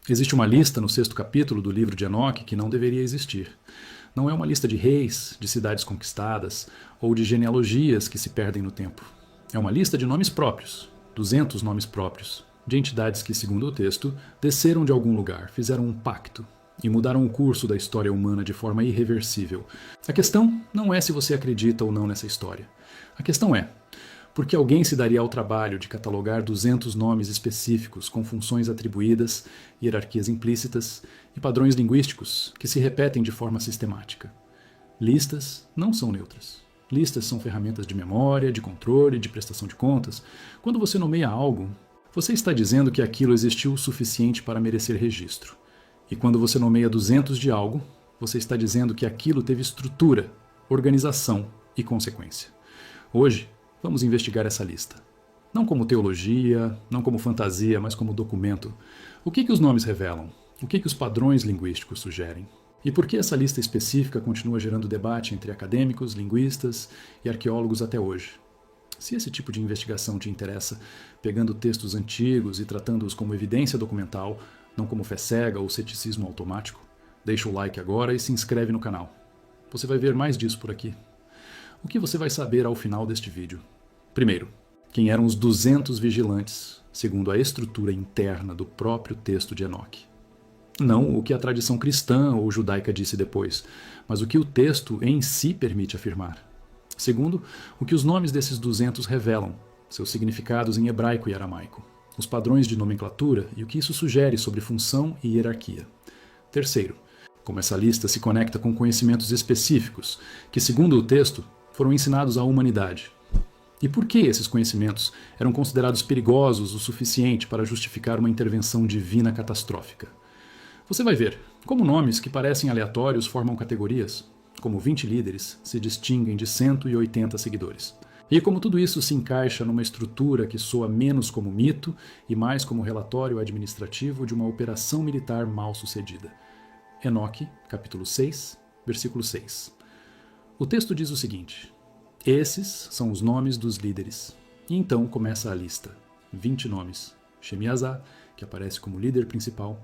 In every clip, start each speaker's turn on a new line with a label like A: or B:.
A: Existe uma lista no 6º capítulo do livro de Enoque que não deveria existir. Não é uma lista de reis, de cidades conquistadas ou de genealogias que se perdem no tempo. É uma lista de nomes próprios, 200 nomes próprios, de entidades que, segundo o texto, desceram de algum lugar, fizeram um pacto e mudaram o curso da história humana de forma irreversível. A questão não é se você acredita ou não nessa história. A questão é: por que alguém se daria ao trabalho de catalogar 200 nomes específicos com funções atribuídas, hierarquias implícitas e padrões linguísticos que se repetem de forma sistemática? Listas não são neutras. Listas são ferramentas de memória, de controle, de prestação de contas. Quando você nomeia algo, você está dizendo que aquilo existiu o suficiente para merecer registro. E quando você nomeia 200 de algo, você está dizendo que aquilo teve estrutura, organização e consequência. Hoje, vamos investigar essa lista. Não como teologia, não como fantasia, mas como documento. O que os nomes revelam? O que os padrões linguísticos sugerem? E por que essa lista específica continua gerando debate entre acadêmicos, linguistas e arqueólogos até hoje? Se esse tipo de investigação te interessa, pegando textos antigos e tratando-os como evidência documental, não como fé cega ou ceticismo automático, deixa o like agora e se inscreve no canal. Você vai ver mais disso por aqui. O que você vai saber ao final deste vídeo? Primeiro, quem eram os 200 vigilantes, segundo a estrutura interna do próprio texto de Enoque. Não o que a tradição cristã ou judaica disse depois, mas o que o texto em si permite afirmar. Segundo, o que os nomes desses 200 revelam, seus significados em hebraico e aramaico, os padrões de nomenclatura e o que isso sugere sobre função e hierarquia. Terceiro, como essa lista se conecta com conhecimentos específicos que, segundo o texto, foram ensinados à humanidade. E por que esses conhecimentos eram considerados perigosos o suficiente para justificar uma intervenção divina catastrófica? Você vai ver como nomes que parecem aleatórios formam categorias, como 20 líderes se distinguem de 180 seguidores. E como tudo isso se encaixa numa estrutura que soa menos como mito e mais como relatório administrativo de uma operação militar mal sucedida. Enoque, capítulo 6, versículo 6. O texto diz o seguinte: esses são os nomes dos líderes. E então começa a lista. 20 nomes. Shemiazá, que aparece como líder principal.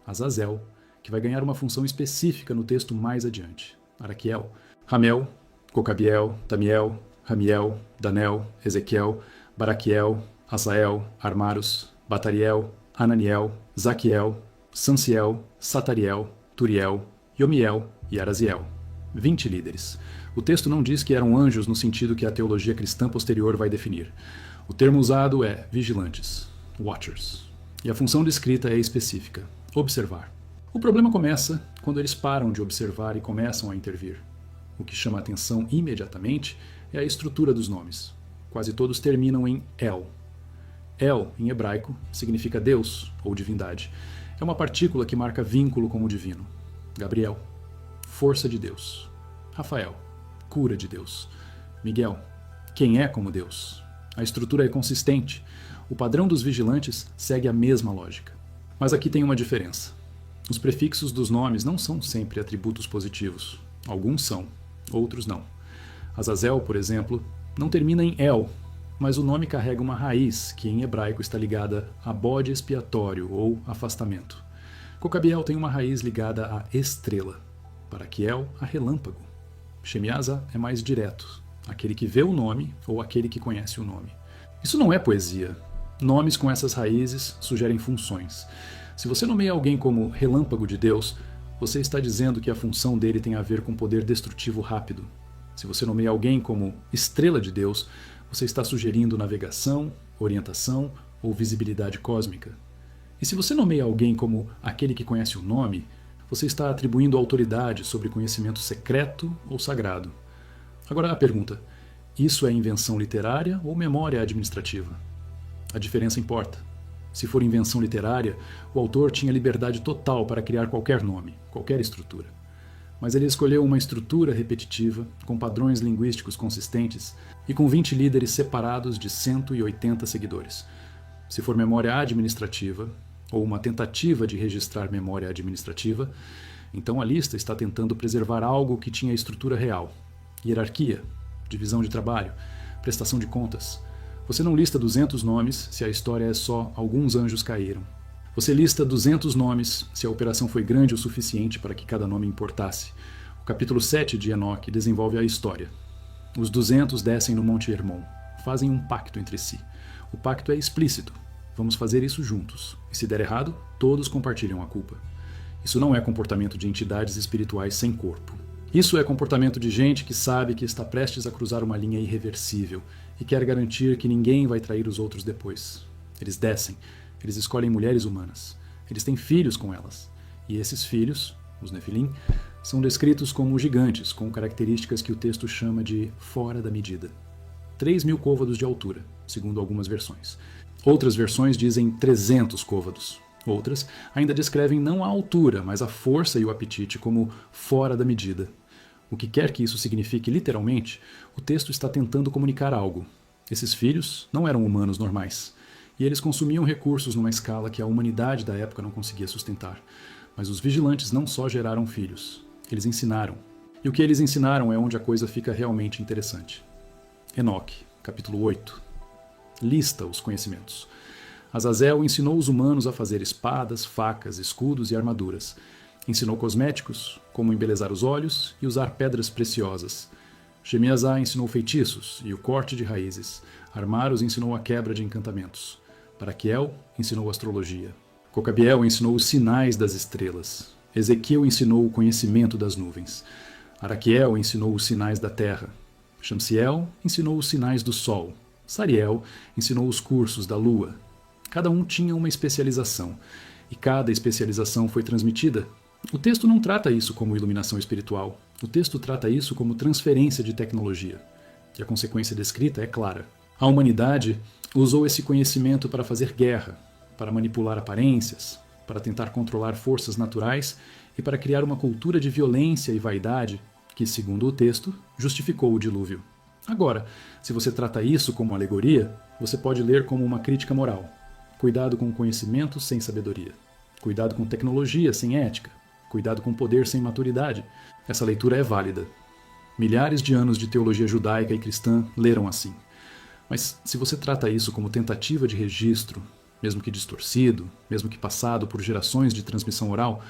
A: Azazel, que vai ganhar uma função específica no texto mais adiante. Araquiel, Ramel, Cocabiel, Tamiel, Ramiel, Danel, Ezequiel, Baraquiel, Asael, Armaros, Batariel, Ananiel, Zaquiel, Sanciel, Satariel, Turiel, Yomiel e Araziel. 20 líderes. O texto não diz que eram anjos no sentido que a teologia cristã posterior vai definir. O termo usado é vigilantes, watchers. E a função descrita é específica, observar. O problema começa quando eles param de observar e começam a intervir. O que chama a atenção imediatamente é a estrutura dos nomes. Quase todos terminam em El. El, em hebraico, significa Deus ou divindade. É uma partícula que marca vínculo com o divino. Gabriel, força de Deus. Rafael, cura de Deus. Miguel, quem é como Deus. A estrutura é consistente. O padrão dos vigilantes segue a mesma lógica. Mas aqui tem uma diferença. Os prefixos dos nomes não são sempre atributos positivos. Alguns são, outros não. Azazel, por exemplo, não termina em El, mas o nome carrega uma raiz que em hebraico está ligada a bode expiatório ou afastamento. Cocabiel tem uma raiz ligada a estrela. Baraquiel, a relâmpago. Shemiazá é mais direto, aquele que vê o nome ou aquele que conhece o nome. Isso não é poesia. Nomes com essas raízes sugerem funções. Se você nomeia alguém como relâmpago de Deus, você está dizendo que a função dele tem a ver com poder destrutivo rápido. Se você nomeia alguém como estrela de Deus, você está sugerindo navegação, orientação ou visibilidade cósmica. E se você nomeia alguém como aquele que conhece o nome, você está atribuindo autoridade sobre conhecimento secreto ou sagrado. Agora a pergunta: isso é invenção literária ou memória administrativa? A diferença importa. Se for invenção literária, o autor tinha liberdade total para criar qualquer nome, qualquer estrutura. Mas ele escolheu uma estrutura repetitiva, com padrões linguísticos consistentes e com 20 líderes separados de 180 seguidores. Se for memória administrativa, ou uma tentativa de registrar memória administrativa, então a lista está tentando preservar algo que tinha estrutura real. Hierarquia, divisão de trabalho, prestação de contas. Você não lista 200 nomes se a história é só alguns anjos caíram. Você lista 200 nomes se a operação foi grande o suficiente para que cada nome importasse. O capítulo 7 de Enoque desenvolve a história. Os 200 descem no Monte Hermon, fazem um pacto entre si. O pacto é explícito. Vamos fazer isso juntos. E se der errado, todos compartilham a culpa. Isso não é comportamento de entidades espirituais sem corpo. Isso é comportamento de gente que sabe que está prestes a cruzar uma linha irreversível e quer garantir que ninguém vai trair os outros depois. Eles descem. Eles escolhem mulheres humanas. Eles têm filhos com elas. E esses filhos, os Nefilim, são descritos como gigantes, com características que o texto chama de fora da medida. 3.000 côvados de altura, segundo algumas versões. Outras versões dizem 300 côvados. Outras ainda descrevem não a altura, mas a força e o apetite como fora da medida. O que quer que isso signifique literalmente, o texto está tentando comunicar algo. Esses filhos não eram humanos normais. E eles consumiam recursos numa escala que a humanidade da época não conseguia sustentar. Mas os vigilantes não só geraram filhos, eles ensinaram. E o que eles ensinaram é onde a coisa fica realmente interessante. Enoque, capítulo 8. Lista os conhecimentos. Azazel ensinou os humanos a fazer espadas, facas, escudos e armaduras. Ensinou cosméticos, como embelezar os olhos e usar pedras preciosas. Shemiazá ensinou feitiços e o corte de raízes. Armaros ensinou a quebra de encantamentos. Paraquiel ensinou astrologia. Cocabiel ensinou os sinais das estrelas. Ezequiel ensinou o conhecimento das nuvens. Araquiel ensinou os sinais da terra. Shamsiel ensinou os sinais do sol. Sariel ensinou os cursos da lua. Cada um tinha uma especialização, e cada especialização foi transmitida. O texto não trata isso como iluminação espiritual. O texto trata isso como transferência de tecnologia. E a consequência descrita é clara. A humanidade usou esse conhecimento para fazer guerra, para manipular aparências, para tentar controlar forças naturais e para criar uma cultura de violência e vaidade que, segundo o texto, justificou o dilúvio. Agora, se você trata isso como alegoria, você pode ler como uma crítica moral. Cuidado com conhecimento sem sabedoria. Cuidado com tecnologia sem ética. Cuidado com poder sem maturidade. Essa leitura é válida. Milhares de anos de teologia judaica e cristã leram assim. Mas se você trata isso como tentativa de registro, mesmo que distorcido, mesmo que passado por gerações de transmissão oral,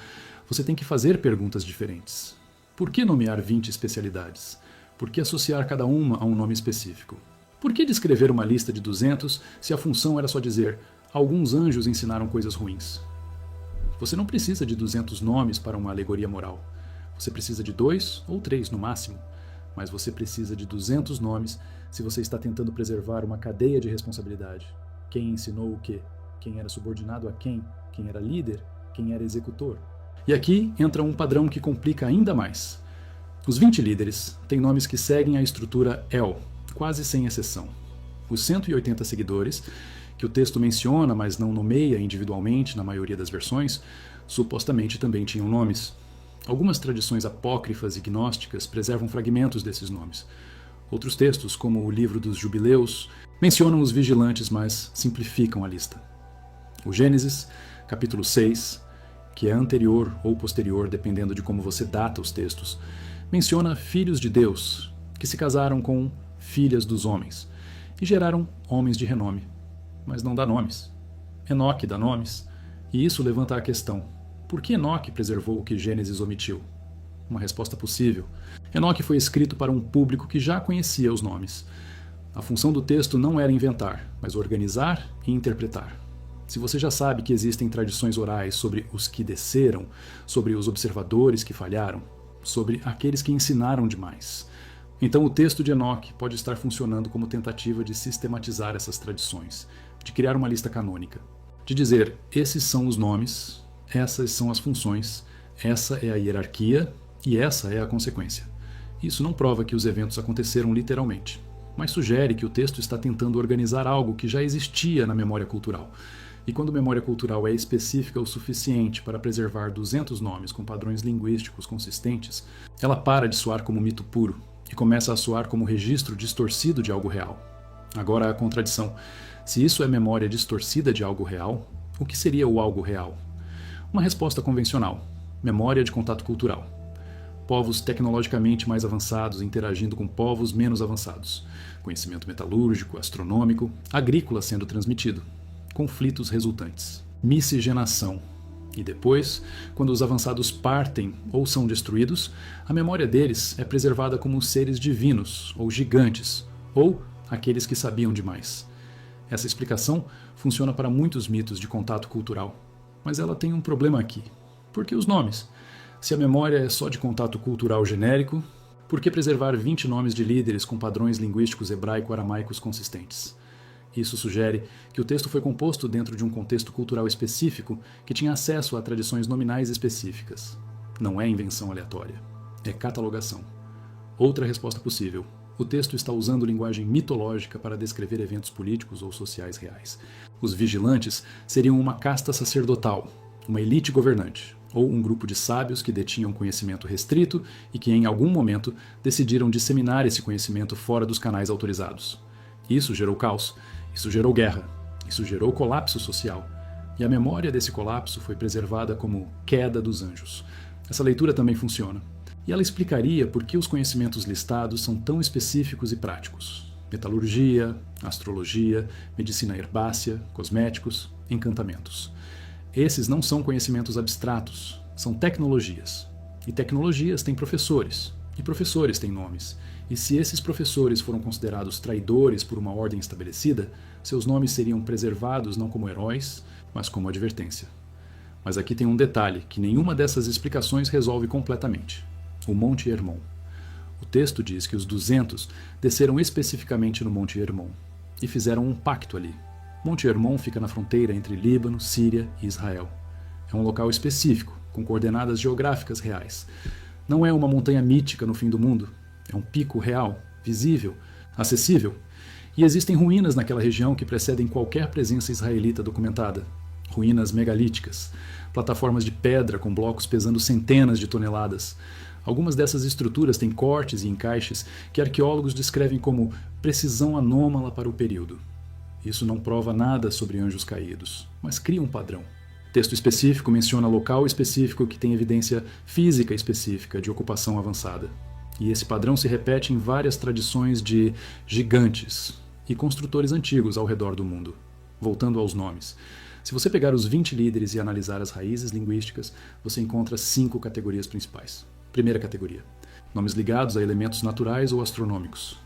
A: você tem que fazer perguntas diferentes. Por que nomear 20 especialidades? Por que associar cada uma a um nome específico? Por que descrever uma lista de 200 se a função era só dizer alguns anjos ensinaram coisas ruins? Você não precisa de 200 nomes para uma alegoria moral. Você precisa de 2 ou 3 no máximo. Mas você precisa de 200 nomes se você está tentando preservar uma cadeia de responsabilidade. Quem ensinou o quê? Quem era subordinado a quem? Quem era líder? Quem era executor? E aqui entra um padrão que complica ainda mais. Os 20 líderes têm nomes que seguem a estrutura El, quase sem exceção. Os 180 seguidores, que o texto menciona, mas não nomeia individualmente na maioria das versões, supostamente também tinham nomes. Algumas tradições apócrifas e gnósticas preservam fragmentos desses nomes. Outros textos, como o Livro dos Jubileus, mencionam os vigilantes, mas simplificam a lista. O Gênesis, capítulo 6, que é anterior ou posterior, dependendo de como você data os textos, menciona filhos de Deus, que se casaram com filhas dos homens, e geraram homens de renome, mas não dá nomes. Enoque dá nomes, e isso levanta a questão: por que Enoque preservou o que Gênesis omitiu? Uma resposta possível. Enoque foi escrito para um público que já conhecia os nomes. A função do texto não era inventar, mas organizar e interpretar. Se você já sabe que existem tradições orais sobre os que desceram, sobre os observadores que falharam, sobre aqueles que ensinaram demais, então o texto de Enoque pode estar funcionando como tentativa de sistematizar essas tradições, de criar uma lista canônica, de dizer: esses são os nomes, essas são as funções, essa é a hierarquia e essa é a consequência. Isso não prova que os eventos aconteceram literalmente, mas sugere que o texto está tentando organizar algo que já existia na memória cultural. E quando memória cultural é específica o suficiente para preservar 200 nomes com padrões linguísticos consistentes, ela para de soar como mito puro e começa a soar como registro distorcido de algo real. Agora a contradição: se isso é memória distorcida de algo real, o que seria o algo real? Uma resposta convencional: memória de contato cultural. Povos tecnologicamente mais avançados interagindo com povos menos avançados. Conhecimento metalúrgico, astronômico, agrícola sendo transmitido. Conflitos resultantes. miscigenação. E depois, quando os avançados partem ou são destruídos, a memória deles é preservada como seres divinos ou gigantes, ou aqueles que sabiam demais. Essa explicação funciona para muitos mitos de contato cultural, mas ela tem um problema aqui. Por que os nomes? Se a memória é só de contato cultural genérico, por que preservar 20 nomes de líderes com padrões linguísticos hebraico-aramaicos consistentes? Isso sugere que o texto foi composto dentro de um contexto cultural específico que tinha acesso a tradições nominais específicas. Não é invenção aleatória, é catalogação. Outra resposta possível: o texto está usando linguagem mitológica para descrever eventos políticos ou sociais reais. Os vigilantes seriam uma casta sacerdotal, uma elite governante, ou um grupo de sábios que detinham conhecimento restrito e que, em algum momento, decidiram disseminar esse conhecimento fora dos canais autorizados. Isso gerou caos, isso gerou guerra, isso gerou colapso social. E a memória desse colapso foi preservada como queda dos anjos. Essa leitura também funciona. E ela explicaria por que os conhecimentos listados são tão específicos e práticos. Metalurgia, astrologia, medicina herbácea, cosméticos, encantamentos. Esses não são conhecimentos abstratos, são tecnologias. E tecnologias têm professores, e professores têm nomes. E se esses professores foram considerados traidores por uma ordem estabelecida, seus nomes seriam preservados não como heróis, mas como advertência. Mas aqui tem um detalhe que nenhuma dessas explicações resolve completamente: o Monte Hermon. O texto diz que os 200 desceram especificamente no Monte Hermon e fizeram um pacto ali. Monte Hermon fica na fronteira entre Líbano, Síria e Israel. É um local específico, com coordenadas geográficas reais. Não é uma montanha mítica no fim do mundo. É um pico real, visível, acessível. E existem ruínas naquela região que precedem qualquer presença israelita documentada. Ruínas megalíticas, plataformas de pedra com blocos pesando centenas de toneladas. Algumas dessas estruturas têm cortes e encaixes que arqueólogos descrevem como precisão anômala para o período. Isso não prova nada sobre anjos caídos, mas cria um padrão. Texto específico menciona local específico que tem evidência física específica de ocupação avançada. E esse padrão se repete em várias tradições de gigantes e construtores antigos ao redor do mundo. Voltando aos nomes. Se você pegar os 20 líderes e analisar as raízes linguísticas, você encontra 5 categorias principais. Primeira categoria: nomes ligados a elementos naturais ou astronômicos.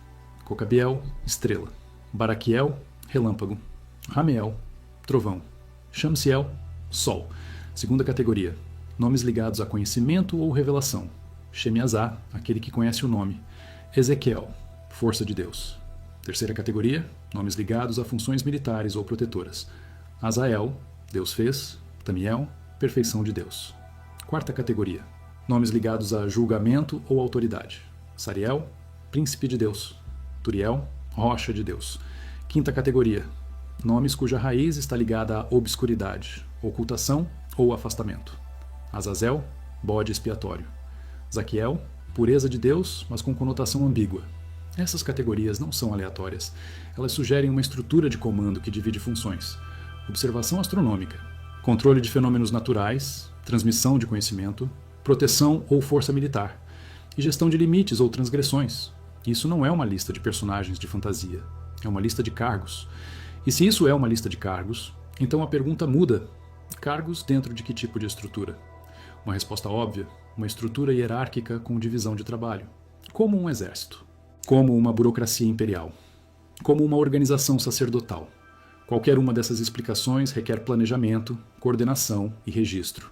A: Cocabiel, estrela. Baraquiel, relâmpago. Ramiel, trovão. Shamsiel, sol. Segunda categoria: nomes ligados a conhecimento ou revelação. Shemiazá, aquele que conhece o nome. Ezequiel, força de Deus. Terceira categoria: nomes ligados a funções militares ou protetoras. Azael, Deus fez. Tamiel, perfeição de Deus. Quarta categoria: nomes ligados a julgamento ou autoridade. Sariel, príncipe de Deus. Turiel, rocha de Deus. Quinta categoria: nomes cuja raiz está ligada à obscuridade, ocultação ou afastamento. Azazel, bode expiatório. Zaquiel, pureza de Deus, mas com conotação ambígua. Essas categorias não são aleatórias. Elas sugerem uma estrutura de comando que divide funções: observação astronômica, controle de fenômenos naturais, transmissão de conhecimento, proteção ou força militar, e gestão de limites ou transgressões. Isso não é uma lista de personagens de fantasia, é uma lista de cargos. E se isso é uma lista de cargos, então a pergunta muda: cargos dentro de que tipo de estrutura? Uma resposta óbvia: uma estrutura hierárquica com divisão de trabalho, como um exército, como uma burocracia imperial, como uma organização sacerdotal. Qualquer uma dessas explicações requer planejamento, coordenação e registro.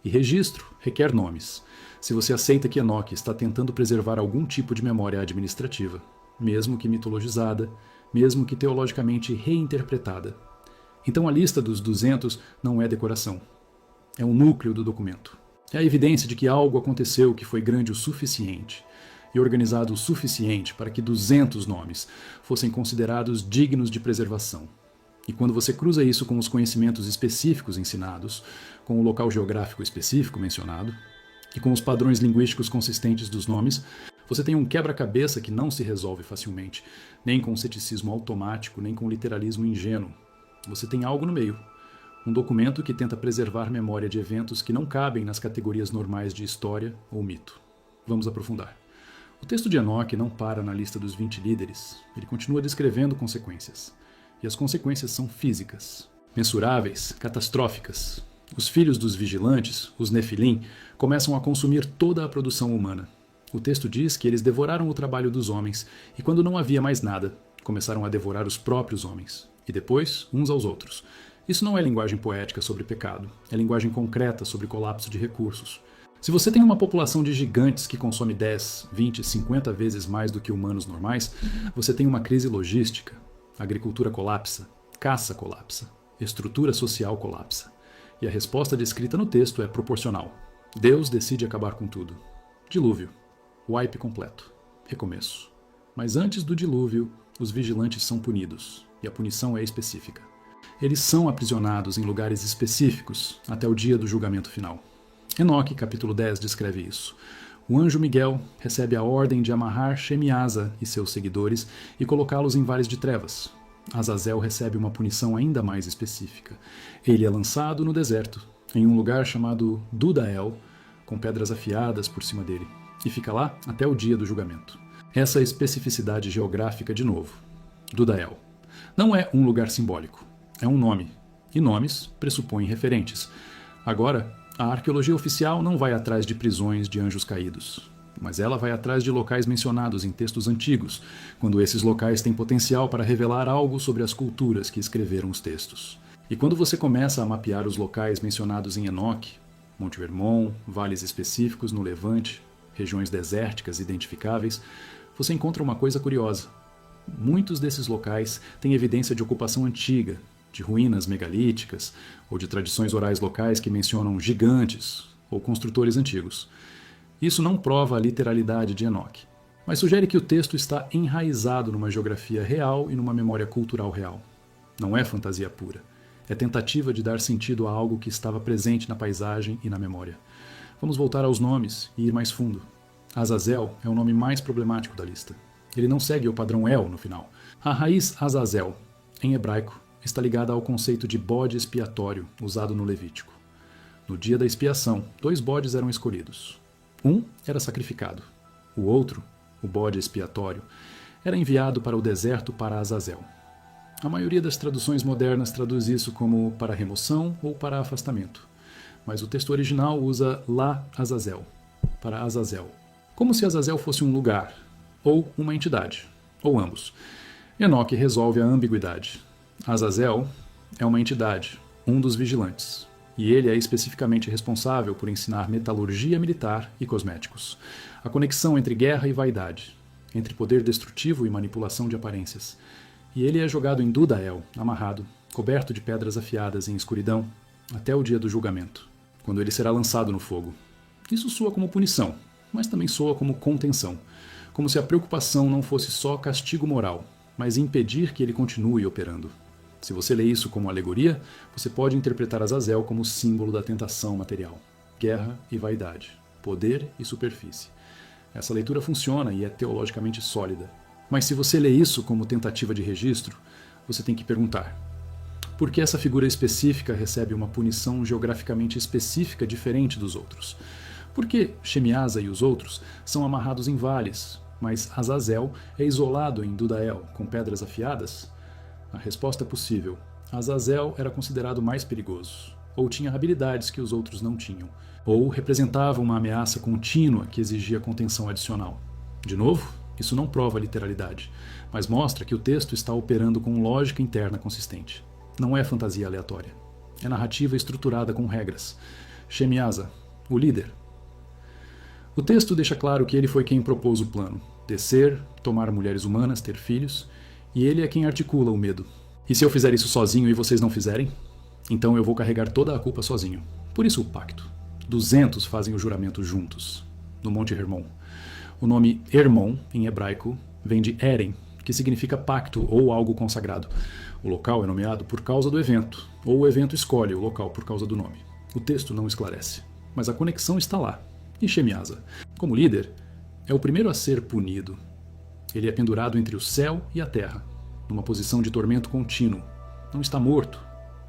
A: E registro requer nomes. Se você aceita que Enoque está tentando preservar algum tipo de memória administrativa, mesmo que mitologizada, mesmo que teologicamente reinterpretada, então a lista dos 200 não é decoração. É o núcleo do documento. É a evidência de que algo aconteceu que foi grande o suficiente e organizado o suficiente para que 200 nomes fossem considerados dignos de preservação. E quando você cruza isso com os conhecimentos específicos ensinados, com o local geográfico específico mencionado, e com os padrões linguísticos consistentes dos nomes, você tem um quebra-cabeça que não se resolve facilmente, nem com ceticismo automático, nem com literalismo ingênuo. Você tem algo no meio. Um documento que tenta preservar memória de eventos que não cabem nas categorias normais de história ou mito. Vamos aprofundar. O texto de Enoque não para na lista dos 20 líderes. Ele continua descrevendo consequências. E as consequências são físicas. mensuráveis, catastróficas. Os filhos dos vigilantes, os Nefilim, começam a consumir toda a produção humana. O texto diz que eles devoraram o trabalho dos homens e, quando não havia mais nada, começaram a devorar os próprios homens, e depois uns aos outros. Isso não é linguagem poética sobre pecado, é linguagem concreta sobre colapso de recursos. Se você tem uma população de gigantes que consome 10, 20, 50 vezes mais do que humanos normais, você tem uma crise logística. A agricultura colapsa, caça colapsa, estrutura social colapsa. E a resposta descrita no texto é proporcional. Deus decide acabar com tudo. Dilúvio. Wipe completo. Recomeço. Mas antes do dilúvio, os vigilantes são punidos, e a punição é específica. Eles são aprisionados em lugares específicos até o dia do julgamento final. Enoque, capítulo 10, descreve isso. O anjo Miguel recebe a ordem de amarrar Shemiasa e seus seguidores e colocá-los em vales de trevas. Azazel recebe uma punição ainda mais específica. Ele é lançado no deserto, em um lugar chamado Dudael, com pedras afiadas por cima dele, e fica lá até o dia do julgamento. Essa especificidade geográfica de novo. Dudael. Não é um lugar simbólico, é um nome, e nomes pressupõem referentes. Agora, a arqueologia oficial não vai atrás de prisões de anjos caídos, mas ela vai atrás de locais mencionados em textos antigos, quando esses locais têm potencial para revelar algo sobre as culturas que escreveram os textos. E quando você começa a mapear os locais mencionados em Enoque, Monte Hermon, vales específicos no Levante, regiões desérticas identificáveis, você encontra uma coisa curiosa. Muitos desses locais têm evidência de ocupação antiga, de ruínas megalíticas ou de tradições orais locais que mencionam gigantes ou construtores antigos. Isso não prova a literalidade de Enoque, mas sugere que o texto está enraizado numa geografia real e numa memória cultural real. Não é fantasia pura. É tentativa de dar sentido a algo que estava presente na paisagem e na memória. Vamos voltar aos nomes e ir mais fundo. Azazel é o nome mais problemático da lista. Ele não segue o padrão El no final. A raiz Azazel, em hebraico, está ligada ao conceito de bode expiatório usado no Levítico. No dia da expiação, 2 bodes eram escolhidos. Um era sacrificado. O outro, o bode expiatório, era enviado para o deserto para Azazel. A maioria das traduções modernas traduz isso como para remoção ou para afastamento. Mas o texto original usa La Azazel, para Azazel. Como se Azazel fosse um lugar, ou uma entidade, ou ambos. Enoque resolve a ambiguidade. Azazel é uma entidade, um dos vigilantes, e ele é especificamente responsável por ensinar metalurgia militar e cosméticos, a conexão entre guerra e vaidade, entre poder destrutivo e manipulação de aparências. E ele é jogado em Dudael, amarrado, coberto de pedras afiadas em escuridão, até o dia do julgamento, quando ele será lançado no fogo. Isso soa como punição, mas também soa como contenção, como se a preocupação não fosse só castigo moral, mas impedir que ele continue operando. Se você lê isso como alegoria, você pode interpretar Azazel como símbolo da tentação material, guerra e vaidade, poder e superfície. Essa leitura funciona e é teologicamente sólida. Mas se você lê isso como tentativa de registro, você tem que perguntar: por que essa figura específica recebe uma punição geograficamente específica diferente dos outros? Por que Shemiasa e os outros são amarrados em vales, mas Azazel é isolado em Dudael, com pedras afiadas? A resposta é possível. Azazel era considerado mais perigoso, ou tinha habilidades que os outros não tinham, ou representava uma ameaça contínua que exigia contenção adicional. De novo, isso não prova a literalidade, mas mostra que o texto está operando com lógica interna consistente. Não é fantasia aleatória. É narrativa estruturada com regras. Shemiasa, o líder. O texto deixa claro que ele foi quem propôs o plano: descer, tomar mulheres humanas, ter filhos, e ele é quem articula o medo. E se eu fizer isso sozinho e vocês não fizerem? Então eu vou carregar toda a culpa sozinho. Por isso o pacto. 200 fazem o juramento juntos, no Monte Hermon. O nome Hermon, em hebraico, vem de Eren, que significa pacto ou algo consagrado. O local é nomeado por causa do evento, ou o evento escolhe o local por causa do nome. O texto não esclarece, mas a conexão está lá. E Shemiasa, como líder, é o primeiro a ser punido. Ele é pendurado entre o céu e a terra, numa posição de tormento contínuo. Não está morto,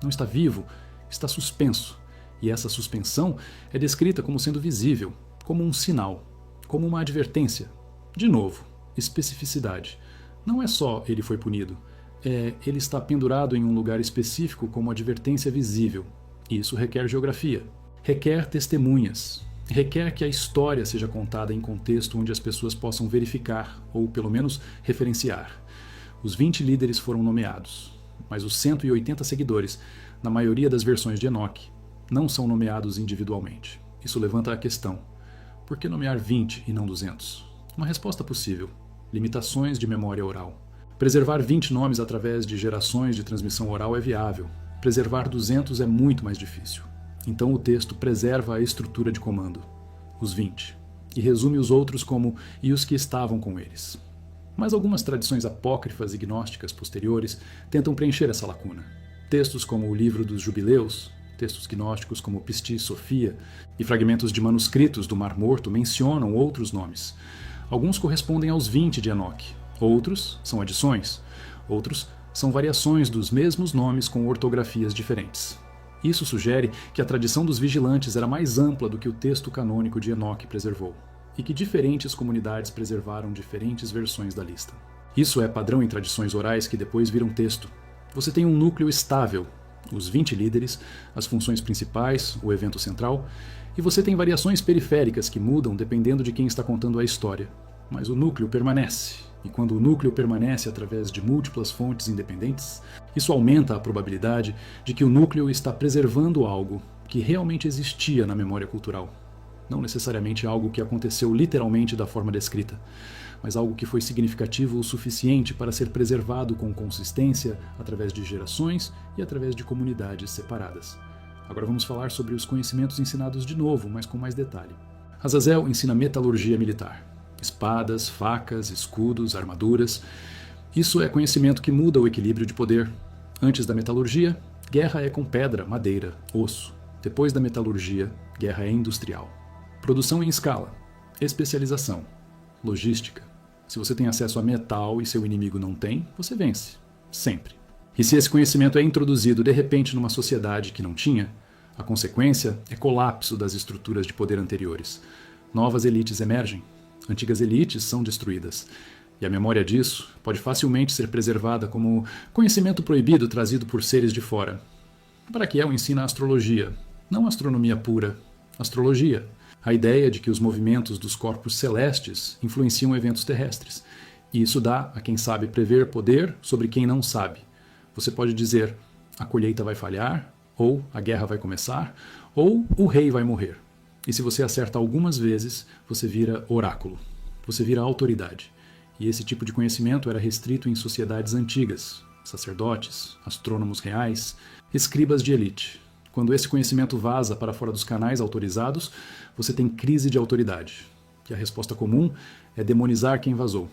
A: não está vivo, está suspenso. E essa suspensão é descrita como sendo visível, como um sinal, como uma advertência. De novo, especificidade. Não é só ele foi punido, ele está pendurado em um lugar específico como advertência visível. Isso requer geografia. Requer testemunhas. Requer que a história seja contada em contexto onde as pessoas possam verificar, ou pelo menos referenciar. Os 20 líderes foram nomeados, mas os 180 seguidores, na maioria das versões de Enoque, não são nomeados individualmente. Isso levanta a questão: por que nomear 20 e não 200? Uma resposta possível: limitações de memória oral. Preservar 20 nomes através de gerações de transmissão oral é viável. Preservar 200 é muito mais difícil. Então o texto preserva a estrutura de comando, os 20, e resume os outros como "e os que estavam com eles". Mas algumas tradições apócrifas e gnósticas posteriores tentam preencher essa lacuna. Textos como o Livro dos Jubileus, textos gnósticos como Pistis Sophia e fragmentos de manuscritos do Mar Morto mencionam outros nomes. Alguns correspondem aos 20 de Enoque, outros são adições, outros são variações dos mesmos nomes com ortografias diferentes. Isso sugere que a tradição dos vigilantes era mais ampla do que o texto canônico de Enoque preservou, e que diferentes comunidades preservaram diferentes versões da lista. Isso é padrão em tradições orais que depois viram texto. Você tem um núcleo estável, os 20 líderes, as funções principais, o evento central, e você tem variações periféricas que mudam dependendo de quem está contando a história. Mas o núcleo permanece. E quando o núcleo permanece através de múltiplas fontes independentes, isso aumenta a probabilidade de que o núcleo está preservando algo que realmente existia na memória cultural. Não necessariamente algo que aconteceu literalmente da forma descrita, mas algo que foi significativo o suficiente para ser preservado com consistência através de gerações e através de comunidades separadas. Agora vamos falar sobre os conhecimentos ensinados de novo, mas com mais detalhe. Azazel ensina metalurgia militar. Espadas, facas, escudos, armaduras. Isso é conhecimento que muda o equilíbrio de poder. Antes da metalurgia, guerra é com pedra, madeira, osso. Depois da metalurgia, guerra é industrial. Produção em escala. Especialização. Logística. Se você tem acesso a metal e seu inimigo não tem, você vence. Sempre. E se esse conhecimento é introduzido de repente numa sociedade que não tinha, a consequência é colapso das estruturas de poder anteriores. Novas elites emergem. Antigas elites são destruídas, e a memória disso pode facilmente ser preservada como conhecimento proibido trazido por seres de fora. Braquiel ensina astrologia, não astronomia pura, astrologia, a ideia de que os movimentos dos corpos celestes influenciam eventos terrestres, e isso dá a quem sabe prever poder sobre quem não sabe. Você pode dizer: a colheita vai falhar, ou a guerra vai começar, ou o rei vai morrer. E se você acerta algumas vezes, você vira oráculo. Você vira autoridade. E esse tipo de conhecimento era restrito em sociedades antigas, sacerdotes, astrônomos reais, escribas de elite. Quando esse conhecimento vaza para fora dos canais autorizados, você tem crise de autoridade. E a resposta comum é demonizar quem vazou.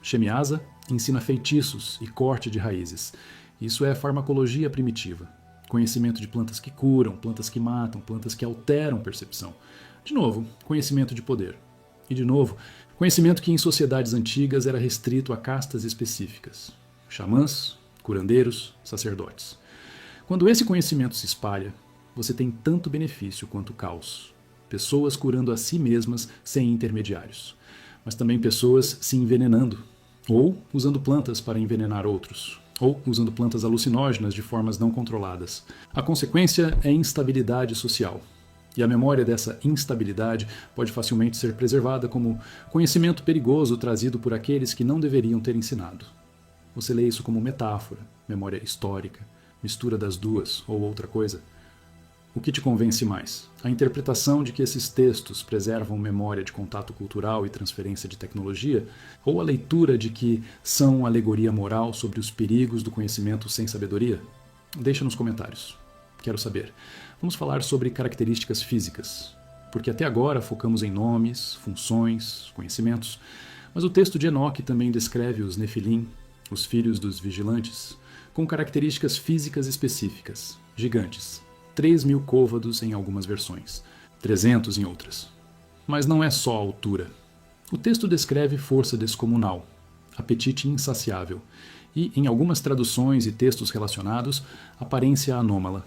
A: Shemiasa ensina feitiços e corte de raízes. Isso é farmacologia primitiva. Conhecimento de plantas que curam, plantas que matam, plantas que alteram percepção. De novo, conhecimento de poder. E de novo, conhecimento que em sociedades antigas era restrito a castas específicas. Xamãs, curandeiros, sacerdotes. Quando esse conhecimento se espalha, você tem tanto benefício quanto caos. Pessoas curando a si mesmas sem intermediários. Mas também pessoas se envenenando. Ou usando plantas para envenenar outros. Ou usando plantas alucinógenas de formas não controladas. A consequência é instabilidade social. E a memória dessa instabilidade pode facilmente ser preservada como conhecimento perigoso trazido por aqueles que não deveriam ter ensinado. Você lê isso como metáfora, memória histórica, mistura das duas ou outra coisa. O que te convence mais? A interpretação de que esses textos preservam memória de contato cultural e transferência de tecnologia? Ou a leitura de que são alegoria moral sobre os perigos do conhecimento sem sabedoria? Deixa nos comentários. Quero saber. Vamos falar sobre características físicas, porque até agora focamos em nomes, funções, conhecimentos, mas o texto de Enoque também descreve os Nefilim, os filhos dos vigilantes, com características físicas específicas, gigantes. 3.000 côvados em algumas versões, 300 em outras. Mas não é só a altura. O texto descreve força descomunal, apetite insaciável e, em algumas traduções e textos relacionados, aparência anômala.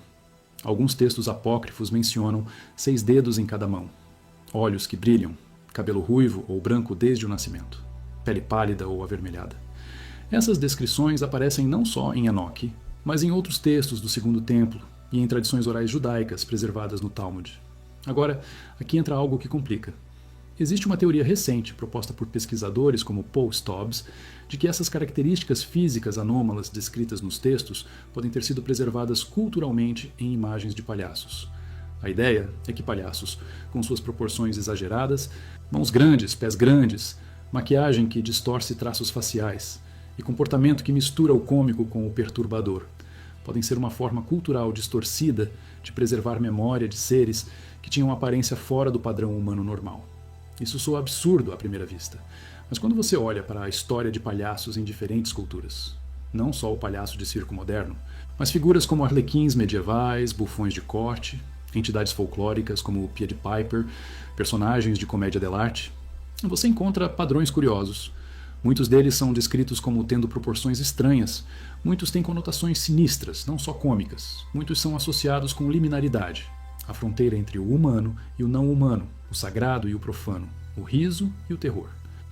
A: Alguns textos apócrifos mencionam 6 dedos em cada mão, olhos que brilham, cabelo ruivo ou branco desde o nascimento, pele pálida ou avermelhada. Essas descrições aparecem não só em Enoque, mas em outros textos do Segundo Templo e em tradições orais judaicas preservadas no Talmud. Agora, aqui entra algo que complica. Existe uma teoria recente, proposta por pesquisadores como Paul Stobbs, de que essas características físicas anômalas descritas nos textos podem ter sido preservadas culturalmente em imagens de palhaços. A ideia é que palhaços, com suas proporções exageradas, mãos grandes, pés grandes, maquiagem que distorce traços faciais e comportamento que mistura o cômico com o perturbador, podem ser uma forma cultural distorcida de preservar memória de seres que tinham aparência fora do padrão humano normal. Isso soa absurdo à primeira vista, mas quando você olha para a história de palhaços em diferentes culturas, não só o palhaço de circo moderno, mas figuras como arlequins medievais, bufões de corte, entidades folclóricas como o Pied Piper, personagens de comédia dell'arte, você encontra padrões curiosos. Muitos deles são descritos como tendo proporções estranhas, muitos têm conotações sinistras, não só cômicas, muitos são associados com liminaridade, a fronteira entre o humano e o não humano, o sagrado e o profano, o riso e o terror.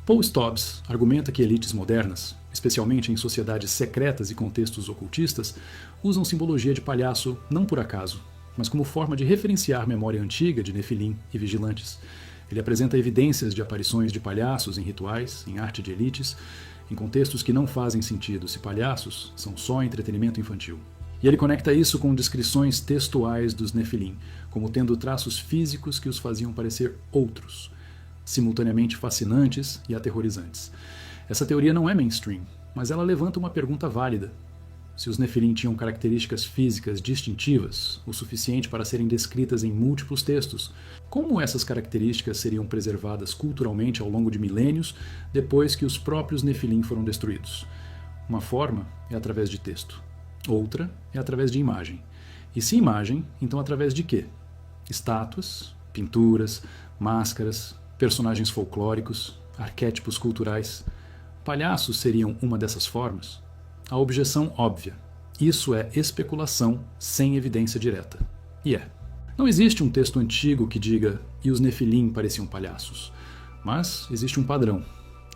A: Paul Stobbs argumenta que elites modernas, especialmente em sociedades secretas e contextos ocultistas, usam simbologia de palhaço não por acaso, mas como forma de referenciar memória antiga de Nefilim e vigilantes. Ele apresenta evidências de aparições de palhaços em rituais, em arte de elites, em contextos que não fazem sentido se palhaços são só entretenimento infantil. E ele conecta isso com descrições textuais dos Nefilim, como tendo traços físicos que os faziam parecer outros, simultaneamente fascinantes e aterrorizantes. Essa teoria não é mainstream, mas ela levanta uma pergunta válida. Se os Nefilim tinham características físicas distintivas, o suficiente para serem descritas em múltiplos textos, como essas características seriam preservadas culturalmente ao longo de milênios depois que os próprios Nefilim foram destruídos? Uma forma é através de texto. Outra é através de imagem. E se imagem, então através de quê? Estátuas, pinturas, máscaras, personagens folclóricos, arquétipos culturais. Palhaços seriam uma dessas formas? A objeção óbvia. Isso é especulação sem evidência direta. E é. Não existe um texto antigo que diga "e os Nefilim pareciam palhaços", mas existe um padrão.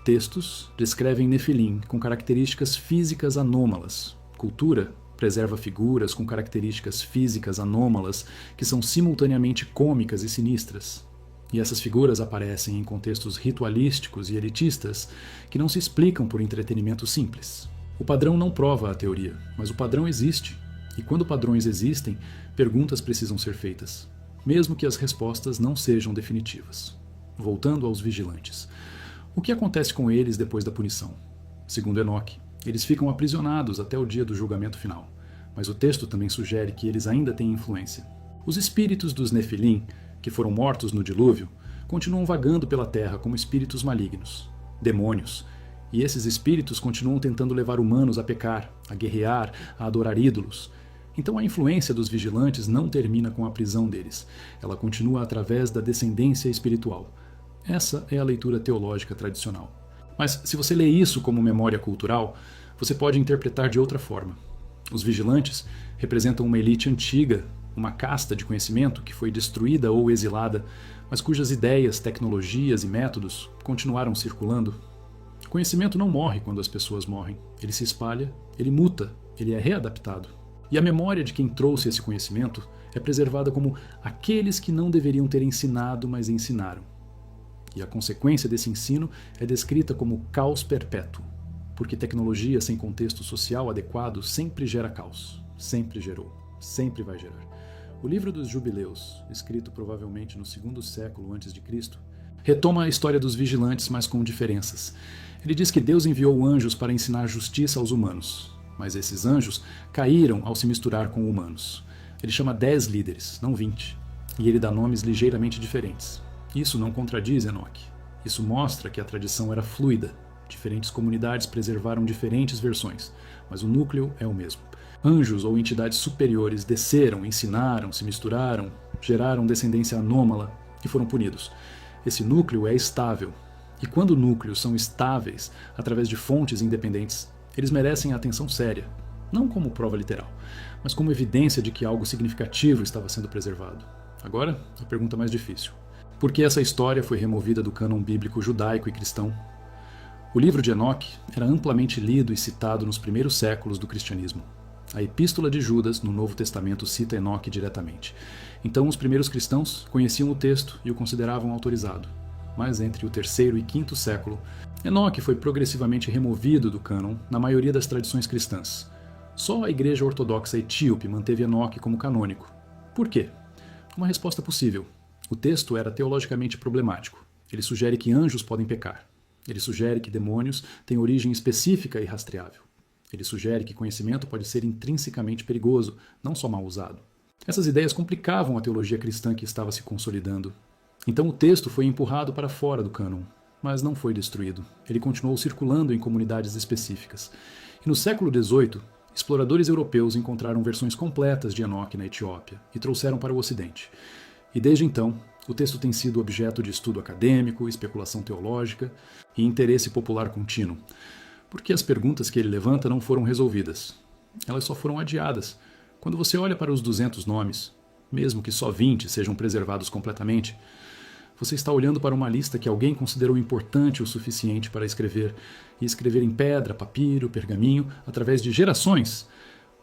A: Textos descrevem Nefilim com características físicas anômalas. Cultura preserva figuras com características físicas anômalas que são simultaneamente cômicas e sinistras. E essas figuras aparecem em contextos ritualísticos e elitistas que não se explicam por entretenimento simples. O padrão não prova a teoria, mas o padrão existe. E quando padrões existem, perguntas precisam ser feitas, mesmo que as respostas não sejam definitivas. Voltando aos vigilantes. O que acontece com eles depois da punição? Segundo Enoque, eles ficam aprisionados até o dia do julgamento final, mas o texto também sugere que eles ainda têm influência. Os espíritos dos Nefilim, que foram mortos no dilúvio, continuam vagando pela terra como espíritos malignos, demônios, e esses espíritos continuam tentando levar humanos a pecar, a guerrear, a adorar ídolos. Então a influência dos vigilantes não termina com a prisão deles, ela continua através da descendência espiritual. Essa é a leitura teológica tradicional. Mas se você lê isso como memória cultural, você pode interpretar de outra forma. Os vigilantes representam uma elite antiga, uma casta de conhecimento que foi destruída ou exilada, mas cujas ideias, tecnologias e métodos continuaram circulando. O conhecimento não morre quando as pessoas morrem. Ele se espalha, ele muta, ele é readaptado. E a memória de quem trouxe esse conhecimento é preservada como aqueles que não deveriam ter ensinado, mas ensinaram. E a consequência desse ensino é descrita como caos perpétuo, porque tecnologia sem contexto social adequado sempre gera caos, sempre gerou, sempre vai gerar. O livro dos Jubileus, escrito provavelmente no 2º século a.C., retoma a história dos vigilantes, mas com diferenças. Ele diz que Deus enviou anjos para ensinar justiça aos humanos, mas esses anjos caíram ao se misturar com humanos. Ele chama 10 líderes, não 20, e ele dá nomes ligeiramente diferentes. Isso não contradiz Enoque. Isso mostra que a tradição era fluida. Diferentes comunidades preservaram diferentes versões, mas o núcleo é o mesmo. Anjos ou entidades superiores desceram, ensinaram, se misturaram, geraram descendência anômala e foram punidos. Esse núcleo é estável. E quando núcleos são estáveis, através de fontes independentes, eles merecem atenção séria, não como prova literal, mas como evidência de que algo significativo estava sendo preservado. Agora, a pergunta mais difícil. Por que essa história foi removida do cânon bíblico judaico e cristão? O livro de Enoque era amplamente lido e citado nos primeiros séculos do cristianismo. A Epístola de Judas, no Novo Testamento, cita Enoque diretamente. Então, os primeiros cristãos conheciam o texto e o consideravam autorizado. Mas entre o terceiro e quinto século, Enoque foi progressivamente removido do cânon na maioria das tradições cristãs. Só a Igreja Ortodoxa Etíope manteve Enoque como canônico. Por quê? Uma resposta possível. O texto era teologicamente problemático. Ele sugere que anjos podem pecar. Ele sugere que demônios têm origem específica e rastreável. Ele sugere que conhecimento pode ser intrinsecamente perigoso, não só mal usado. Essas ideias complicavam a teologia cristã que estava se consolidando. Então o texto foi empurrado para fora do cânon, mas não foi destruído. Ele continuou circulando em comunidades específicas. E no século XVIII, exploradores europeus encontraram versões completas de Enoque na Etiópia e trouxeram para o Ocidente. E desde então, o texto tem sido objeto de estudo acadêmico, especulação teológica e interesse popular contínuo, porque as perguntas que ele levanta não foram resolvidas. Elas só foram adiadas. Quando você olha para os 200 nomes, mesmo que só 20 sejam preservados completamente, você está olhando para uma lista que alguém considerou importante o suficiente para escrever, e escrever em pedra, papiro, pergaminho, através de gerações.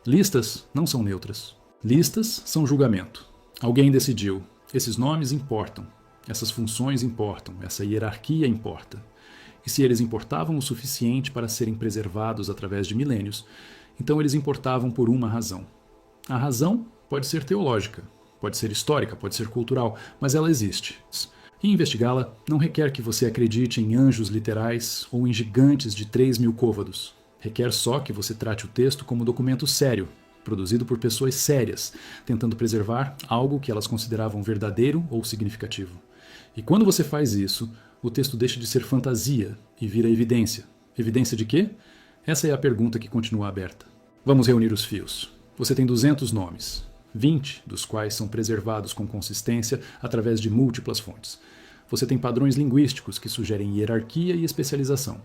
A: Listas não são neutras. Listas são julgamento. Alguém decidiu. Esses nomes importam. Essas funções importam. Essa hierarquia importa. E se eles importavam o suficiente para serem preservados através de milênios, então eles importavam por uma razão. A razão pode ser teológica, pode ser histórica, pode ser cultural, mas ela existe. E investigá-la não requer que você acredite em anjos literais ou em gigantes de 3.000 côvados. Requer só que você trate o texto como documento sério, produzido por pessoas sérias, tentando preservar algo que elas consideravam verdadeiro ou significativo. E quando você faz isso, o texto deixa de ser fantasia e vira evidência. Evidência de quê? Essa é a pergunta que continua aberta. Vamos reunir os fios. Você tem 200 nomes, 20 dos quais são preservados com consistência através de múltiplas fontes. Você tem padrões linguísticos que sugerem hierarquia e especialização.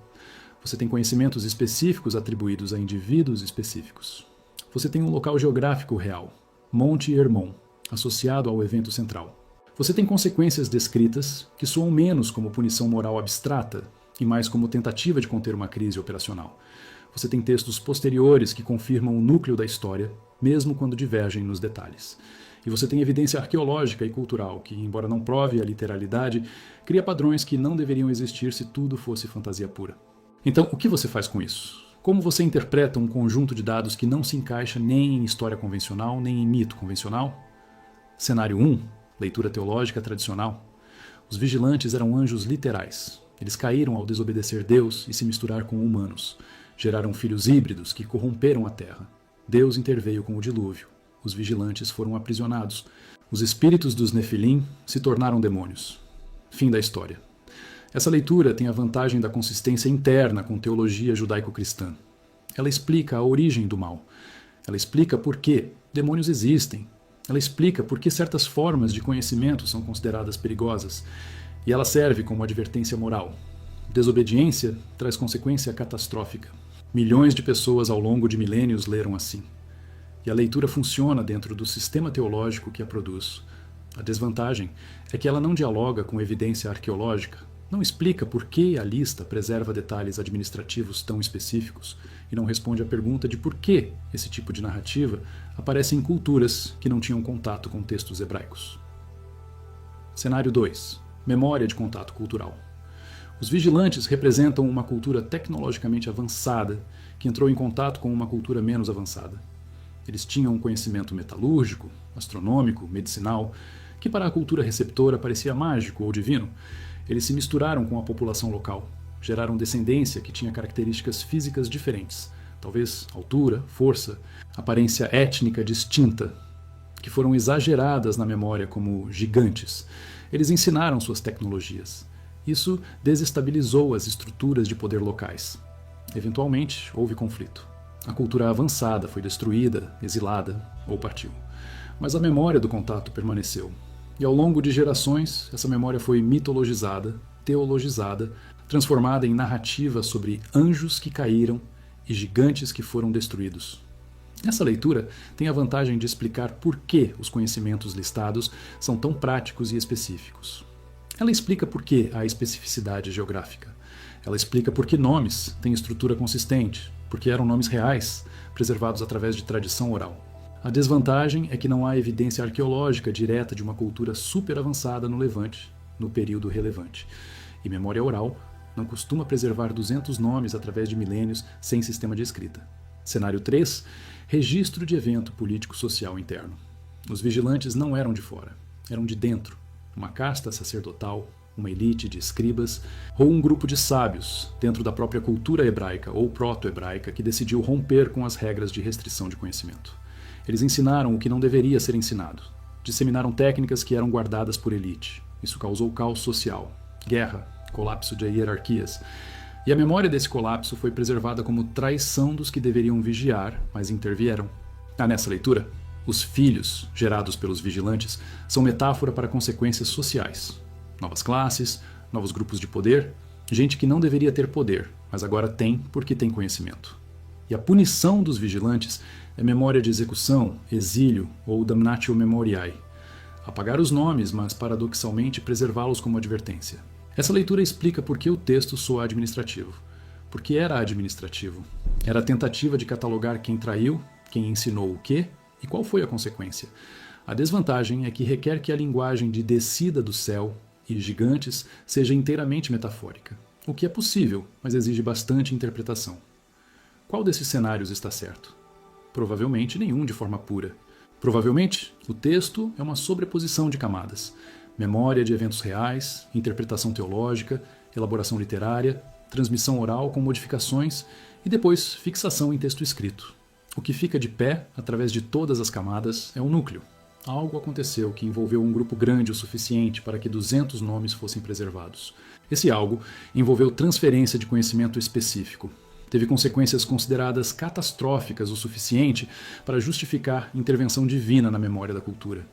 A: Você tem conhecimentos específicos atribuídos a indivíduos específicos. Você tem um local geográfico real, Monte Hermon, associado ao evento central. Você tem consequências descritas que soam menos como punição moral abstrata e mais como tentativa de conter uma crise operacional. Você tem textos posteriores que confirmam o núcleo da história, mesmo quando divergem nos detalhes. E você tem evidência arqueológica e cultural que, embora não prove a literalidade, cria padrões que não deveriam existir se tudo fosse fantasia pura. Então, o que você faz com isso? Como você interpreta um conjunto de dados que não se encaixa nem em história convencional, nem em mito convencional? Cenário 1. Leitura teológica tradicional. Os vigilantes eram anjos literais. Eles caíram ao desobedecer Deus e se misturar com humanos. Geraram filhos híbridos que corromperam a terra. Deus interveio com o dilúvio. Os vigilantes foram aprisionados. Os espíritos dos Nefilim se tornaram demônios. Fim da história. Essa leitura tem a vantagem da consistência interna com teologia judaico-cristã. Ela explica a origem do mal. Ela explica por que demônios existem. Ela explica por que certas formas de conhecimento são consideradas perigosas. E ela serve como advertência moral. Desobediência traz consequência catastrófica. Milhões de pessoas ao longo de milênios leram assim. E a leitura funciona dentro do sistema teológico que a produz. A desvantagem é que ela não dialoga com evidência arqueológica, não explica por que a lista preserva detalhes administrativos tão específicos e não responde à pergunta de por que esse tipo de narrativa aparece em culturas que não tinham contato com textos hebraicos. Cenário 2. Memória de contato cultural. Os vigilantes representam uma cultura tecnologicamente avançada que entrou em contato com uma cultura menos avançada. Eles tinham um conhecimento metalúrgico, astronômico, medicinal, que para a cultura receptora parecia mágico ou divino. Eles se misturaram com a população local, geraram descendência que tinha características físicas diferentes, talvez altura, força, aparência étnica distinta, que foram exageradas na memória como gigantes. Eles ensinaram suas tecnologias. Isso desestabilizou as estruturas de poder locais. Eventualmente, houve conflito. A cultura avançada foi destruída, exilada ou partiu. Mas a memória do contato permaneceu. E ao longo de gerações, essa memória foi mitologizada, teologizada, transformada em narrativa sobre anjos que caíram e gigantes que foram destruídos. Essa leitura tem a vantagem de explicar por que os conhecimentos listados são tão práticos e específicos. Ela explica por que há especificidade geográfica. Ela explica por que nomes têm estrutura consistente, porque eram nomes reais, preservados através de tradição oral. A desvantagem é que não há evidência arqueológica direta de uma cultura super avançada no Levante, no período relevante. E memória oral não costuma preservar 200 nomes através de milênios sem sistema de escrita. Cenário 3. Registro de evento político-social interno. Os vigilantes não eram de fora, eram de dentro. Uma casta sacerdotal, uma elite de escribas ou um grupo de sábios dentro da própria cultura hebraica ou proto-hebraica que decidiu romper com as regras de restrição de conhecimento. Eles ensinaram o que não deveria ser ensinado. Disseminaram técnicas que eram guardadas por elite. Isso causou caos social, guerra, colapso de hierarquias. E a memória desse colapso foi preservada como traição dos que deveriam vigiar, mas intervieram. Nessa leitura, os filhos, gerados pelos vigilantes, são metáfora para consequências sociais. Novas classes, novos grupos de poder, gente que não deveria ter poder, mas agora tem porque tem conhecimento. E a punição dos vigilantes é memória de execução, exílio ou damnatio memoriae. Apagar os nomes, mas paradoxalmente preservá-los como advertência. Essa leitura explica por que o texto soa administrativo. Porque era administrativo. Era a tentativa de catalogar quem traiu, quem ensinou o quê e qual foi a consequência. A desvantagem é que requer que a linguagem de descida do céu e gigantes seja inteiramente metafórica. O que é possível, mas exige bastante interpretação. Qual desses cenários está certo? Provavelmente nenhum de forma pura. Provavelmente, o texto é uma sobreposição de camadas. Memória de eventos reais, interpretação teológica, elaboração literária, transmissão oral com modificações e depois fixação em texto escrito. O que fica de pé, através de todas as camadas, é o núcleo. Algo aconteceu que envolveu um grupo grande o suficiente para que 200 nomes fossem preservados. Esse algo envolveu transferência de conhecimento específico. Teve consequências consideradas catastróficas o suficiente para justificar intervenção divina na memória da cultura.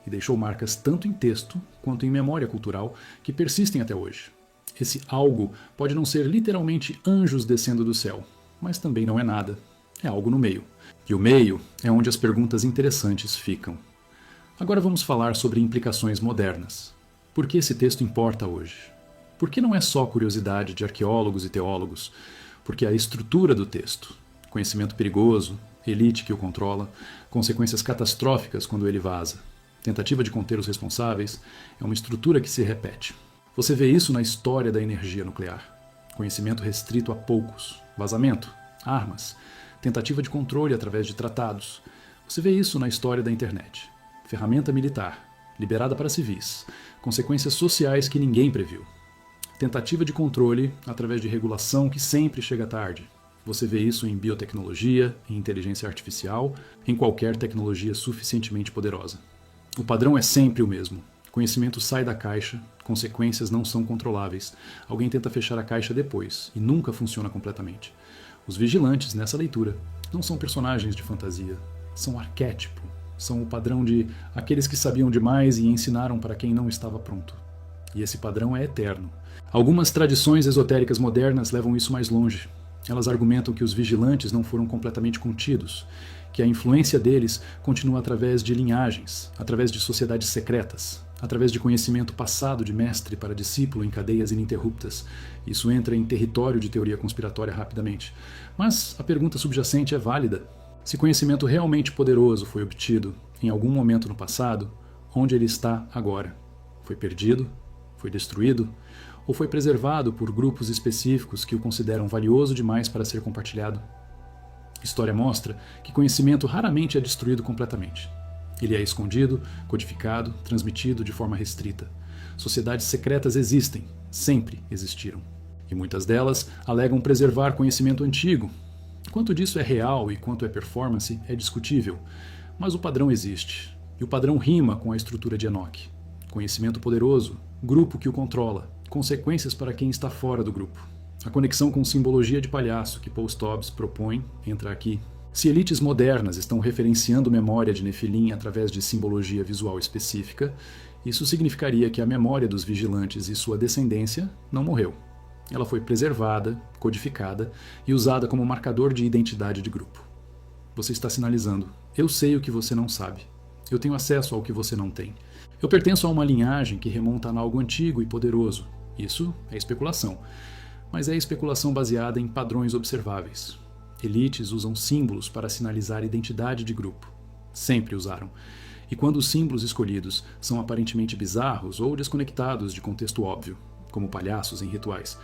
A: E deixou marcas tanto em texto quanto em memória cultural que persistem até hoje. Esse algo pode não ser literalmente anjos descendo do céu, mas também não é nada. É algo no meio. E o meio é onde as perguntas interessantes ficam. Agora vamos falar sobre implicações modernas. Por que esse texto importa hoje? Por que não é só curiosidade de arqueólogos e teólogos? Porque a estrutura do texto, conhecimento perigoso, elite que o controla, consequências catastróficas quando ele vaza, tentativa de conter os responsáveis, é uma estrutura que se repete. Você vê isso na história da energia nuclear. Conhecimento restrito a poucos, vazamento, armas, tentativa de controle através de tratados. Você vê isso na história da internet. Ferramenta militar, liberada para civis, consequências sociais que ninguém previu. Tentativa de controle através de regulação que sempre chega tarde. Você vê isso em biotecnologia, em inteligência artificial, em qualquer tecnologia suficientemente poderosa. O padrão é sempre o mesmo. Conhecimento sai da caixa, consequências não são controláveis. Alguém tenta fechar a caixa depois, e nunca funciona completamente. Os vigilantes, nessa leitura, não são personagens de fantasia, são arquétipo. São o padrão de aqueles que sabiam demais e ensinaram para quem não estava pronto. E esse padrão é eterno. Algumas tradições esotéricas modernas levam isso mais longe. Elas argumentam que os vigilantes não foram completamente contidos, que a influência deles continua através de linhagens, através de sociedades secretas, através de conhecimento passado de mestre para discípulo em cadeias ininterruptas. Isso entra em território de teoria conspiratória rapidamente. Mas a pergunta subjacente é válida. Se conhecimento realmente poderoso foi obtido em algum momento no passado, onde ele está agora? Foi perdido? Foi destruído? Ou foi preservado por grupos específicos que o consideram valioso demais para ser compartilhado? História mostra que conhecimento raramente é destruído completamente. Ele é escondido, codificado, transmitido de forma restrita. Sociedades secretas existem, sempre existiram. E muitas delas alegam preservar conhecimento antigo. Quanto disso é real e quanto é performance é discutível, mas o padrão existe. E o padrão rima com a estrutura de Enoch. Conhecimento poderoso, grupo que o controla, consequências para quem está fora do grupo. A conexão com simbologia de palhaço que Paul Stobbs propõe entra aqui. Se elites modernas estão referenciando memória de Nefilim através de simbologia visual específica, isso significaria que a memória dos vigilantes e sua descendência não morreu. Ela foi preservada, codificada e usada como marcador de identidade de grupo. Você está sinalizando: eu sei o que você não sabe. Eu tenho acesso ao que você não tem. Eu pertenço a uma linhagem que remonta a algo antigo e poderoso. Isso é especulação. mas é especulação baseada em padrões observáveis. Elites usam símbolos para sinalizar identidade de grupo. Sempre usaram. E quando os símbolos escolhidos são aparentemente bizarros ou desconectados de contexto óbvio, como palhaços em rituais,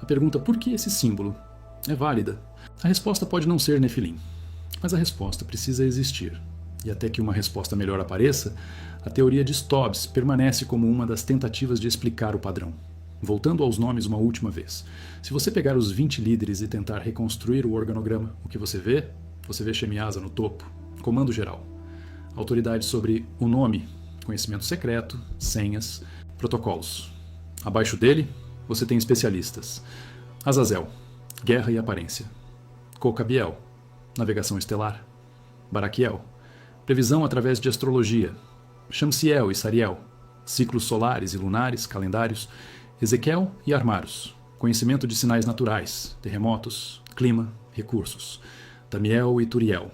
A: a pergunta por que esse símbolo é válida. A resposta pode não ser Nefilim, mas a resposta precisa existir. E até que uma resposta melhor apareça, a teoria de Stobbs permanece como uma das tentativas de explicar o padrão. Voltando aos nomes uma última vez. Se você pegar os 20 líderes e tentar reconstruir o organograma, o que você vê? Você vê Shemiasa no topo, comando geral. Autoridade sobre o nome, conhecimento secreto, senhas, protocolos. Abaixo dele, você tem especialistas. Azazel, guerra e aparência. Cocabiel, navegação estelar. Baraquiel, previsão através de astrologia. Shamsiel e Sariel, ciclos solares e lunares, calendários. Ezequiel e Armaros, conhecimento de sinais naturais, terremotos, clima, recursos. Tamiel e Turiel,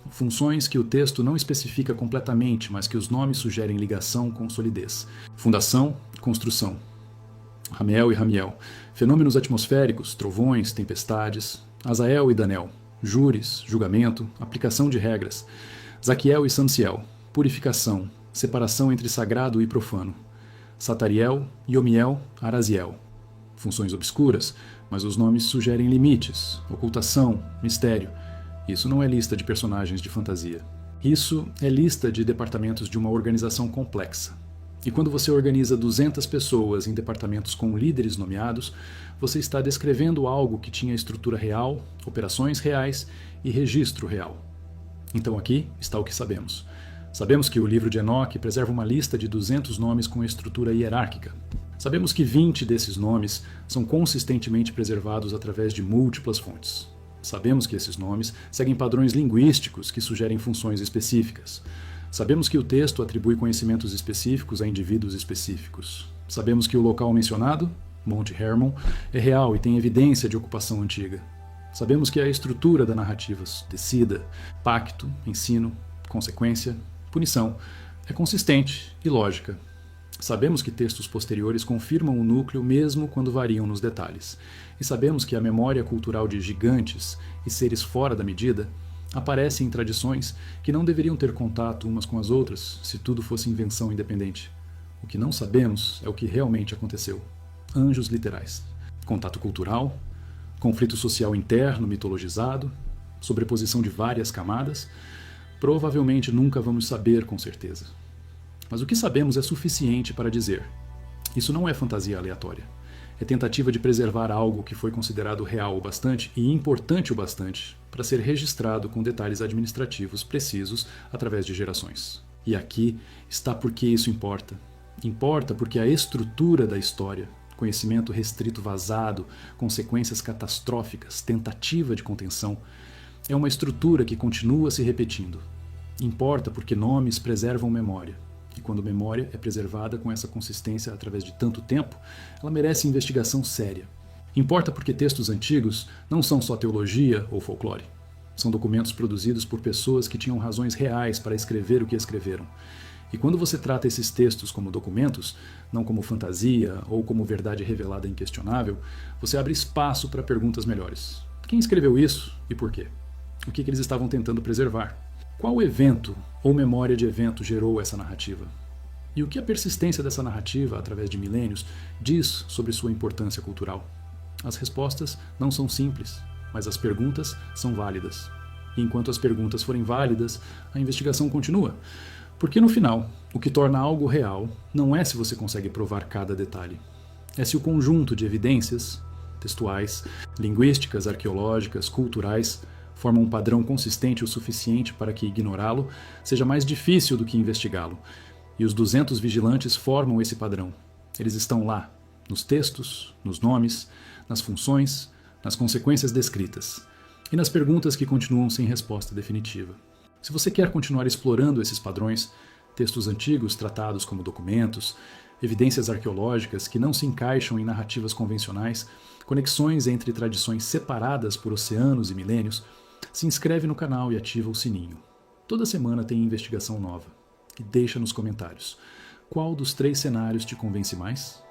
A: funções que o texto não especifica completamente, mas que os nomes sugerem ligação com solidez. Fundação, construção. Ramiel e Ramiel, fenômenos atmosféricos, trovões, tempestades. Azael e Danel, júris, julgamento, aplicação de regras. Zaquiel e Samsiel, purificação, separação entre sagrado e profano. Satariel, Yomiel, Araziel. Funções obscuras, mas os nomes sugerem limites, ocultação, mistério. Isso não é lista de personagens de fantasia. Isso é lista de departamentos de uma organização complexa. E quando você organiza 200 pessoas em departamentos com líderes nomeados, você está descrevendo algo que tinha estrutura real, operações reais e registro real. Então aqui está o que sabemos. Sabemos que o livro de Enoque preserva uma lista de 200 nomes com estrutura hierárquica. Sabemos que 20 desses nomes são consistentemente preservados através de múltiplas fontes. Sabemos que esses nomes seguem padrões linguísticos que sugerem funções específicas. Sabemos que o texto atribui conhecimentos específicos a indivíduos específicos. Sabemos que o local mencionado, Monte Hermon, é real e tem evidência de ocupação antiga. Sabemos que a estrutura da narrativa, descida, pacto, ensino, consequência, punição, é consistente e lógica. Sabemos que textos posteriores confirmam o núcleo mesmo quando variam nos detalhes. E sabemos que a memória cultural de gigantes e seres fora da medida aparece em tradições que não deveriam ter contato umas com as outras se tudo fosse invenção independente. O que não sabemos é o que realmente aconteceu. Anjos literais. Contato cultural, conflito social interno mitologizado, sobreposição de várias camadas. Provavelmente nunca vamos saber com certeza. Mas o que sabemos é suficiente para dizer: isso não é fantasia aleatória. É tentativa de preservar algo que foi considerado real o bastante e importante o bastante para ser registrado com detalhes administrativos precisos através de gerações. E aqui está por que isso importa. Importa porque a estrutura da história, conhecimento restrito vazado, consequências catastróficas, tentativa de contenção, é uma estrutura que continua se repetindo. Importa porque nomes preservam memória. E quando memória é preservada com essa consistência através de tanto tempo, ela merece investigação séria. Importa porque textos antigos não são só teologia ou folclore. São documentos produzidos por pessoas que tinham razões reais para escrever o que escreveram. E quando você trata esses textos como documentos, não como fantasia ou como verdade revelada inquestionável, você abre espaço para perguntas melhores. Quem escreveu isso e por quê? O que eles estavam tentando preservar? Qual evento ou memória de evento gerou essa narrativa? E o que a persistência dessa narrativa, através de milênios, diz sobre sua importância cultural? As respostas não são simples, mas as perguntas são válidas. E enquanto as perguntas forem válidas, a investigação continua. Porque no final, o que torna algo real não é se você consegue provar cada detalhe. É se o conjunto de evidências, textuais, linguísticas, arqueológicas, culturais, forma um padrão consistente o suficiente para que ignorá-lo seja mais difícil do que investigá-lo. E os 200 vigilantes formam esse padrão. Eles estão lá, nos textos, nos nomes, nas funções, nas consequências descritas e nas perguntas que continuam sem resposta definitiva. Se você quer continuar explorando esses padrões, textos antigos tratados como documentos, evidências arqueológicas que não se encaixam em narrativas convencionais, conexões entre tradições separadas por oceanos e milênios, se inscreve no canal e ativa o sininho. Toda semana tem investigação nova. E deixa nos comentários: qual dos 3 cenários te convence mais?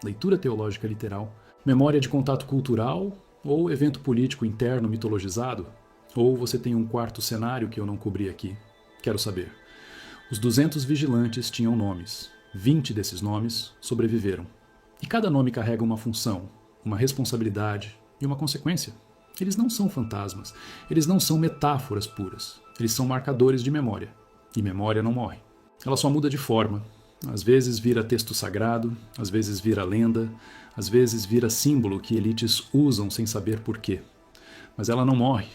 A: Leitura teológica literal, Memória de contato cultural ou evento político interno mitologizado? Ou você tem um quarto cenário que eu não cobri aqui? Quero saber. Os 200 vigilantes tinham nomes. 20 desses nomes sobreviveram. E cada nome carrega uma função, uma responsabilidade e uma consequência. Eles não são fantasmas. Eles não são metáforas puras. Eles são marcadores de memória. E memória não morre. Ela só muda de forma. Às vezes vira texto sagrado, às vezes vira lenda, às vezes vira símbolo que elites usam sem saber por quê. Mas ela não morre.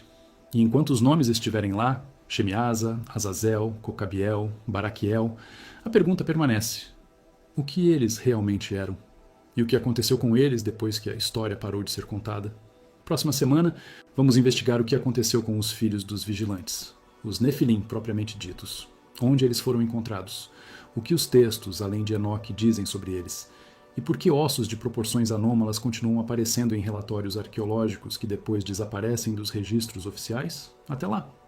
A: E enquanto os nomes estiverem lá, Shemiasa, Azazel, Cocabiel, Baraquiel, a pergunta permanece. O que eles realmente eram? E o que aconteceu com eles depois que a história parou de ser contada? Próxima semana, vamos investigar o que aconteceu com os filhos dos vigilantes, os Nefilim propriamente ditos. Onde eles foram encontrados? O que os textos, além de Enoque, dizem sobre eles? E por que ossos de proporções anômalas continuam aparecendo em relatórios arqueológicos que depois desaparecem dos registros oficiais? Até lá!